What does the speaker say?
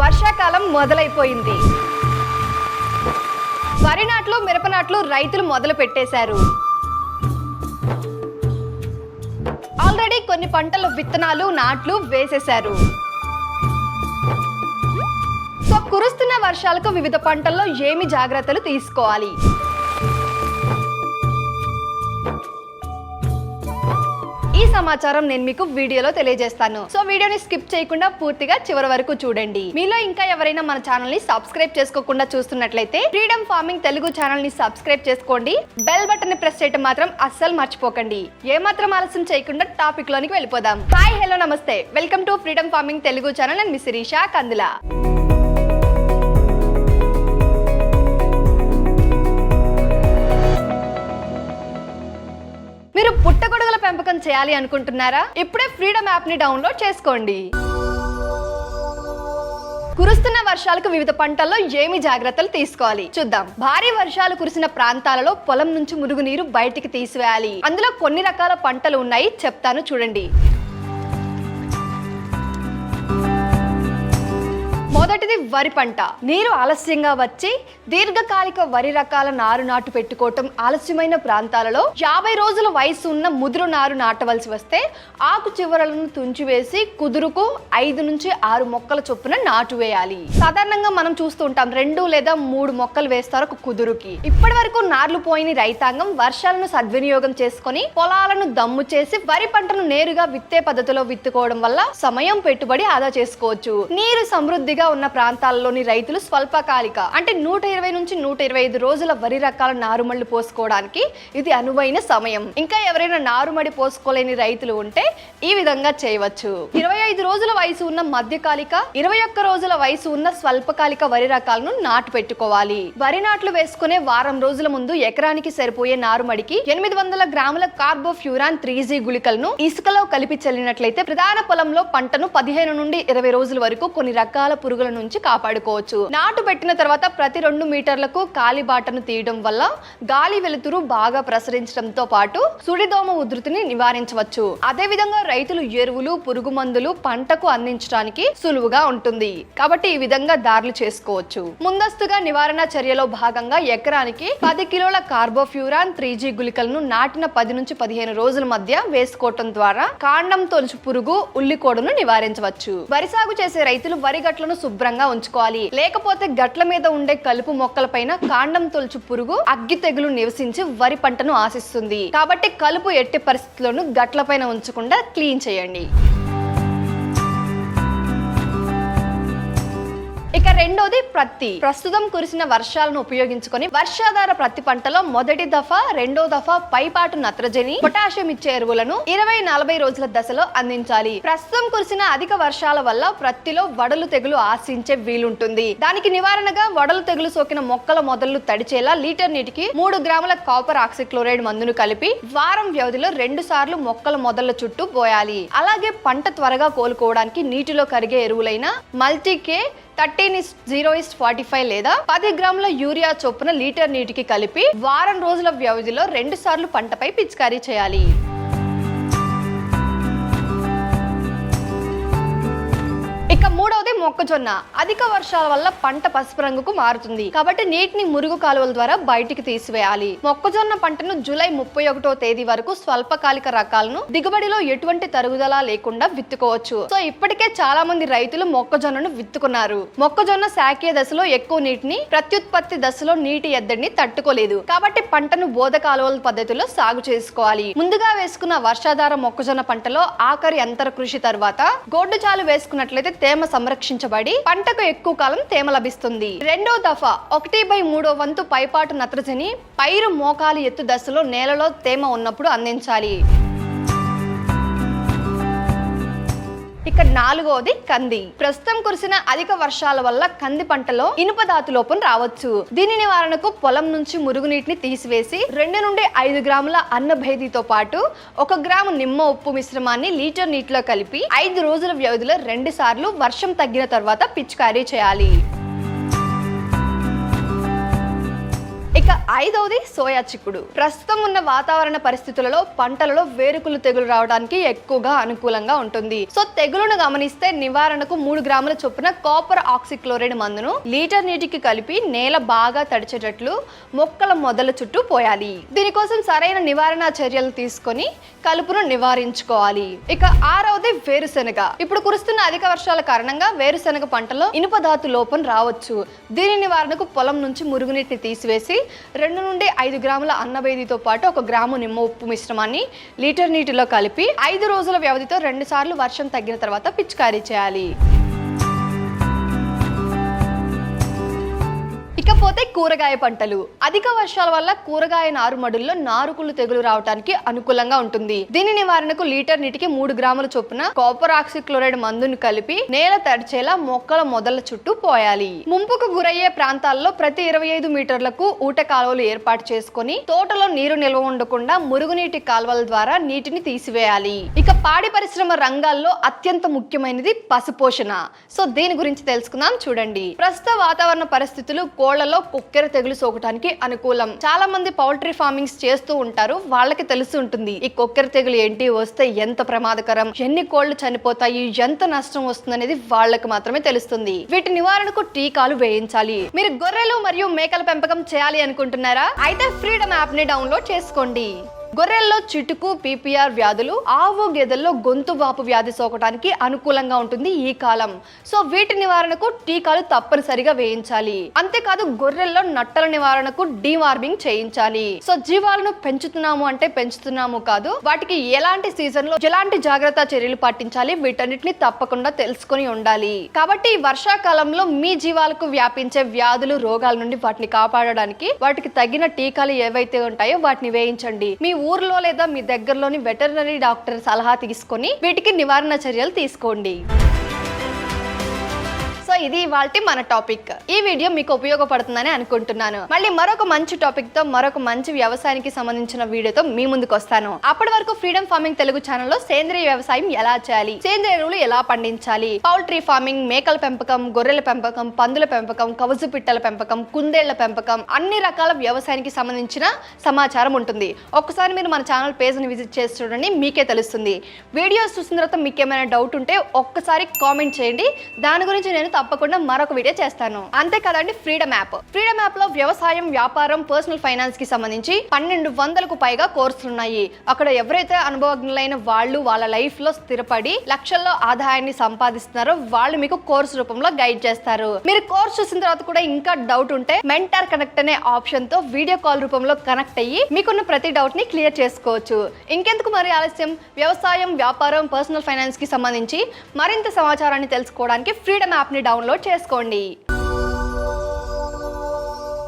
వర్షాకాలం మొదలైపోయింది. వరి నాట్లు, మిరప నాట్లు రైతులు మొదలు పెట్టేశారు. ఆల్రెడీ కొన్ని పంటల విత్తనాలు, నాట్లు వేసేశారు. సో కురుస్తున్న వర్షాలకు వివిధ పంటల్లో ఏమి జాగ్రత్తలు తీసుకోవాలి? ఈ సమాచారం నేను మీకు వీడియోలో తెలియజేస్తాను. సో వీడియోని స్కిప్ చేయకుండా పూర్తిగా చివరి వరకు చూడండి. మీలో ఇంకా ఎవరైనా మన ఛానల్ ని సబ్స్క్రైబ్ చేసుకోకుండా చూస్తున్నట్లయితే ఫ్రీడమ్ ఫార్మింగ్ తెలుగు ఛానల్ ని సబ్స్క్రైబ్ చేసుకోండి. బెల్ బటన్ ని ప్రెస్ చేయడం మాత్రం అస్సలు మర్చిపోకండి. ఏమాత్రం ఆలస్యం చేయకుండా టాపిక్ లోనికి వెళ్ళిపోదాం. హాయ్, హలో, నమస్తే. Welcome to freedom farming Telugu channel. నేను మీ శిరీష కందుల. మీరు పుట్టగొడుగుల పెంపకం చేయాలి అనుకుంటున్నారా? ఇప్పుడే ఫ్రీడమ్ యాప్ ని డౌన్లోడ్ చేసుకోండి. కురుస్తున్న వర్షాలకు వివిధ పంటల్లో ఏమి జాగ్రత్తలు తీసుకోవాలి చూద్దాం. భారీ వర్షాలు కురిసిన ప్రాంతాలలో పొలం నుంచి మురుగునీరు బయటికి తీసివేయాలి. అందులో కొన్ని రకాల పంటలు ఉన్నాయి, చెప్తాను చూడండి. మొదటిది వరి పంట. నీరు ఆలస్యంగా వచ్చి దీర్ఘకాలిక వరి రకాల నారు నాటు పెట్టుకోవటం ఆలస్యమైన ప్రాంతాలలో 50 రోజుల వయసు ఉన్న ముదురు నారు నాటవలసి వస్తే ఆకు చివరలను తుంచివేసి కుదురుకు 5 నుంచి 6 మొక్కల చొప్పున నాటు వేయాలి. సాధారణంగా మనం చూస్తూ ఉంటాం 2 లేదా 3 మొక్కలు వేస్తారు ఒక కుదురుకి. ఇప్పటి వరకు నార్లు పోయిన రైతాంగం వర్షాలను సద్వినియోగం చేసుకుని పొలాలను దమ్ము చేసి వరి పంటను నేరుగా విత్తే పద్ధతిలో విత్తుకోవడం వల్ల సమయం, పెట్టుబడి ఆదా చేసుకోవచ్చు. నీరు సమృద్ధిగా ఉన్న ప్రాంతాల్లోని రైతులు స్వల్పకాలిక అంటే 120 నుంచి 125 రోజుల వరి రకాల నారుమళ్లు పోసుకోవడానికి ఇది అనువైన సమయం. ఇంకా ఎవరైనా నారుమడి పోసుకోలేని రైతులు ఉంటే ఈ విధంగా చేయవచ్చు. 25 రోజుల వయసు ఉన్న మధ్యకాలిక, 21 రోజుల వయసు ఉన్న స్వల్పకాలిక వరి రకాలను నాటు పెట్టుకోవాలి. వరి నాట్లు వేసుకునే వారం రోజుల ముందు ఎకరానికి సరిపోయే నారుమడికి 800 గ్రాముల కార్బోఫ్యూరాన్ 3G గుళికలను ఇసుకలో కలిపి చల్లినట్లయితే ప్రధాన పొలంలో పంటను 15 నుండి 20 రోజుల వరకు కొన్ని రకాల పురుగుల నుంచి కాపాడుకోవచ్చు. నాటు పెట్టిన తర్వాత ప్రతి 2 మీటర్లకు కాలి బాటను తీయడం వల్ల గాలి వెలుతురు బాగా ప్రసరించడంతో పాటు సుడిదోమ ఉధృతిని నివారించవచ్చు. అదే విధంగా రైతులు ఎరువులు, పురుగు మందులు పంటకు అందించడానికి సులువుగా ఉంటుంది. కాబట్టి ఈ విధంగా దారులు చేసుకోవచ్చు. ముందస్తుగా నివారణ చర్యలో భాగంగా ఎకరానికి 10 కిలోల కార్బోఫ్యూరాన్ 3G గుళికలను నాటిన 10 నుంచి 15 రోజుల మధ్య వేసుకోవటం ద్వారా కాండం తొలుచు పురుగు, ఉల్లికోడును నివారించవచ్చు. వరి సాగు చేసే రైతులు వరి గట్లను శుభ్రంగా ఉంచుకోవాలి. లేకపోతే గట్ల మీద ఉండే కలుపు మొక్కల పైన కాండం తొలుచు పురుగు, అగ్గి తెగులు నివసించి వరి పంటను ఆశిస్తుంది. కాబట్టి కలుపు ఎట్టి పరిస్థితుల్లోనూ గట్ల పైన ఉంచకుండా క్లీన్ చేయండి. ఇక రెండోది ప్రత్తి. ప్రస్తుతం కురిసిన వర్షాలను ఉపయోగించుకొని వర్షాధార ప్రత్తి పంటలో మొదటి దఫా, రెండో దఫా పైపాటు నత్రజని, పొటాషియం ఇచ్చే ఎరువులను 20-40 రోజుల దశలో అందించాలి. ప్రస్తుతం కురిసిన అధిక వర్షాల వల్ల ప్రత్తిలో వడలు తెగులు ఆశించే వీలుంటుంది. దానికి నివారణగా వడలు తెగులు సోకిన మొక్కల మొదళ్లు తడిచేలా లీటర్ నీటికి 3 గ్రాముల కాపర్ ఆక్సిక్లోరైడ్ మందును కలిపి వారం వ్యవధిలో 2 సార్లు మొక్కల మొదళ్ల చుట్టూ పోయాలి. అలాగే పంట త్వరగా కోలుకోవడానికి నీటిలో కరిగే ఎరువులైన మల్టీకే 13:0:45 లేదా 10 గ్రాముల యూరియా చొప్పున లీటర్ నీటికి కలిపి వారం రోజుల వ్యవధిలో 2 సార్లు పంటపై పిచికారీ చేయాలి. ఇక మూడవది మొక్కజొన్న. అధిక వర్షాల వల్ల పంట పసుపు రంగుకు మారుతుంది. కాబట్టి నీటిని మురుగు కాలువల ద్వారా బయటికి తీసివేయాలి. మొక్కజొన్న పంటను జూలై 31వ తేదీ వరకు స్వల్పకాలిక రకాలను దిగుబడిలో ఎటువంటి తరుగుదల లేకుండా విత్తుకోవచ్చు. సో ఇప్పటికే చాలా మంది రైతులు మొక్కజొన్నను విత్తుకున్నారు. మొక్కజొన్న శాఖీయ దశలో ఎక్కువ నీటిని, ప్రత్యుత్పత్తి దశలో నీటి ఎద్దడిని తట్టుకోలేదు. కాబట్టి పంటను బోధ కాలువల పద్ధతిలో సాగు చేసుకోవాలి. ముందుగా వేసుకున్న వర్షాధార మొక్కజొన్న పంటలో ఆఖరి అంతర కృషి తర్వాత గొడ్డు చాలు వేసుకున్నట్లయితే తేమ సంరక్షించబడి పంటకు ఎక్కువ కాలం తేమ లభిస్తుంది. రెండో దఫా 1/3 వంతు పైపాటు నత్రజని పైరు మోకాలి ఎత్తు దశలో నేలలో తేమ ఉన్నప్పుడు అందించాలి. ఇక నాలుగోది కంది. ప్రస్తుతం కురిసిన అధిక వర్షాల వల్ల కంది పంటలో ఇనుప ధాతు లోపం రావచ్చు. దీని నివారణకు పొలం నుంచి మురుగునీటిని తీసివేసి 2 నుండి 5 గ్రాముల అన్నభేదితో పాటు 1 గ్రాము నిమ్మ ఉప్పు మిశ్రమాన్ని లీటర్ నీటిలో కలిపి 5 రోజుల వ్యవధిలో 2 సార్లు వర్షం తగ్గిన తర్వాత పిచికారీ చేయాలి. ఇక ఇక ఐదవది సోయా చిక్కుడు. ప్రస్తుతం ఉన్న వాతావరణ పరిస్థితులలో పంటలలో వేరుకులు తెగులు రావడానికి ఎక్కువగా అనుకూలంగా ఉంటుంది. సో తెగులును గమనిస్తే నివారణకు 3 గ్రాముల చొప్పున కాపర్ ఆక్సిక్లోరైడ్ మందును లీటర్ నీటికి కలిపి నేల బాగా తడిచేటట్లు మొక్కల మొదల చుట్టూ పోయాలి. దీనికోసం సరైన నివారణ చర్యలు తీసుకొని కలుపును నివారించుకోవాలి. ఇక ఆరవది వేరుశెనగ. ఇప్పుడు కురుస్తున్న అధిక వర్షాల కారణంగా వేరుశెనగ పంటలో ఇనుప ధాతు లోపం రావచ్చు. దీని నివారణకు పొలం నుంచి మురుగునీటిని తీసివేసి 2 నుండి 5 గ్రాముల అన్నబేదితో పాటు 1 గ్రాము నిమ్మ ఉప్పు మిశ్రమాన్ని లీటర్ నీటిలో కలిపి 5 రోజుల వ్యవధితో 2 సార్లు వర్షం తగ్గిన తర్వాత పిచికారీ చేయాలి. ఇకపోతే కూరగాయ పంటలు. అధిక వర్షాల వల్ల కూరగాయ నారుమడుల్లో నారుకుళ్ళు తెగులు రావడానికి అనుకూలంగా ఉంటుంది. దీని నివారణకు లీటర్ నీటికి 3 గ్రాముల చొప్పున కాపర్ ఆక్సిక్లోరైడ్ మందును కలిపి నేల తడిచేలా మొక్కల మొదల చుట్టూ పోయాలి. ముంపుకు గురయ్యే ప్రాంతాల్లో ప్రతి 25 మీటర్లకు ఊట కాలువలు ఏర్పాటు చేసుకుని తోటలో నీరు నిల్వ ఉండకుండా మురుగునీటి కాలువల ద్వారా నీటిని తీసివేయాలి. ఇక పాడి పరిశ్రమ రంగాల్లో అత్యంత ముఖ్యమైనది పశుపోషణ. సో దీని గురించి తెలుసుకుందాం. చూడండి, ప్రస్తుత వాతావరణ పరిస్థితులు కోళ్లలో కుక్కెర తెగులు సోకటానికి అనుకూలం. చాలా మంది పౌల్ట్రీ ఫార్మింగ్స్ చేస్తూ ఉంటారు, వాళ్ళకి తెలిసి ఉంటుంది ఈ కుక్కెర తెగులు ఏంటి, వస్తే ఎంత ప్రమాదకరం, ఎన్ని కోళ్లు చనిపోతాయి, ఎంత నష్టం వస్తుంది అనేది వాళ్ళకి మాత్రమే తెలుస్తుంది. వీటి నివారణకు టీకాలు వేయించాలి. మీరు గొర్రెలు మరియు మేకల పెంపకం చేయాలి అనుకుంటున్నారా? అయితే ఫ్రీడమ్ యాప్ ని డౌన్లోడ్ చేసుకోండి. గొర్రెల్లో చిటుకు, పీపీఆర్ వ్యాధులు, ఆవు గేదెల్లో గొంతు వాపు వ్యాధి సోకటానికి అనుకూలంగా ఉంటుంది ఈ కాలం. సో వీటి నివారణకు టీకాలు తప్పనిసరిగా వేయించాలి. అంతేకాదు గొర్రెల్లో నట్టల నివారణకు డీవార్మింగ్ చేయించాలి. సో జీవాలను పెంచుతున్నాము అంటే పెంచుతున్నాము కాదు, వాటికి ఎలాంటి సీజన్ లో ఎలాంటి జాగ్రత్త చర్యలు పాటించాలి వీటన్నిటిని తప్పకుండా తెలుసుకొని ఉండాలి. కాబట్టి ఈ వర్షాకాలంలో మీ జీవాలకు వ్యాపించే వ్యాధులు, రోగాల నుండి వాటిని కాపాడడానికి వాటికి తగిన టీకాలు ఏవైతే ఉంటాయో వాటిని వేయించండి. మీ ఊర్లో లేదా మీ దగ్గరలోని వెటర్నరీ డాక్టర్ సలహా తీసుకొని వీటికి నివారణ చర్యలు తీసుకోండి. సో ఇది ఇవాల్టి మన టాపిక్. ఈ వీడియో మీకు ఉపయోగపడుతుందని అనుకుంటున్నాను. మళ్ళీ మరొక మంచి టాపిక్ తో, మరొక మంచి వ్యవసాయానికి సంబంధించిన వీడియోతో మీ ముందుకు వస్తాను. అప్పటి వరకు ఫ్రీడమ్ ఫార్మింగ్ తెలుగు ఛానల్లో సేంద్రియ వ్యవసాయం ఎలా చేయాలి, సేంద్రియ ఎరువులు ఎలా పండించాలి, పౌల్ట్రీ ఫార్మింగ్, మేకల పెంపకం, గొర్రెల పెంపకం, పందుల పెంపకం, కవజు పిట్టల పెంపకం, కుందేళ్ల పెంపకం, అన్ని రకాల వ్యవసాయానికి సంబంధించిన సమాచారం ఉంటుంది. ఒక్కసారి మీరు మన ఛానల్ పేజ్ ని విజిట్ చేసి చూడండి, మీకే తెలుస్తుంది. వీడియోస్ చూసిన తర్వాత మీకు ఏమైనా డౌట్ ఉంటే ఒక్కసారి కామెంట్ చేయండి. దాని గురించి నేను తప్పకుండా మరొక వీడియో చేస్తాను. అంతే కదండి, ఫ్రీడమ్ యాప్ లో వ్యవసాయం, వ్యాపారం, పర్సనల్ ఫైనాన్స్ కి సంబంధించి 1200కు పైగా కోర్సులు ఉన్నాయి. అక్కడ ఎవరైతే అనుభవజ్ఞులైన వాళ్ళు వాళ్ళ లైఫ్ లో స్థిరపడి లక్షల్లో ఆదాయాన్ని సంపాదిస్తున్నారో వాళ్ళు మీకు కోర్సు రూపంలో గైడ్ చేస్తారు. మీరు కోర్స్ చూసిన తర్వాత కూడా ఇంకా డౌట్ ఉంటే మెంటర్ కనెక్ట్ అనే ఆప్షన్ తో వీడియో కాల్ రూపంలో కనెక్ట్ అయ్యి మీకున్న ప్రతి డౌట్ ని క్లియర్ చేసుకోవచ్చు. ఇంకెందుకు మరి ఆలస్యం, వ్యవసాయం, వ్యాపారం, పర్సనల్ ఫైనాన్స్ కి సంబంధించి మరింత సమాచారాన్ని తెలుసుకోవడానికి ఫ్రీడమ్ యాప్ ని డౌన్లోడ్ చేసుకోండి.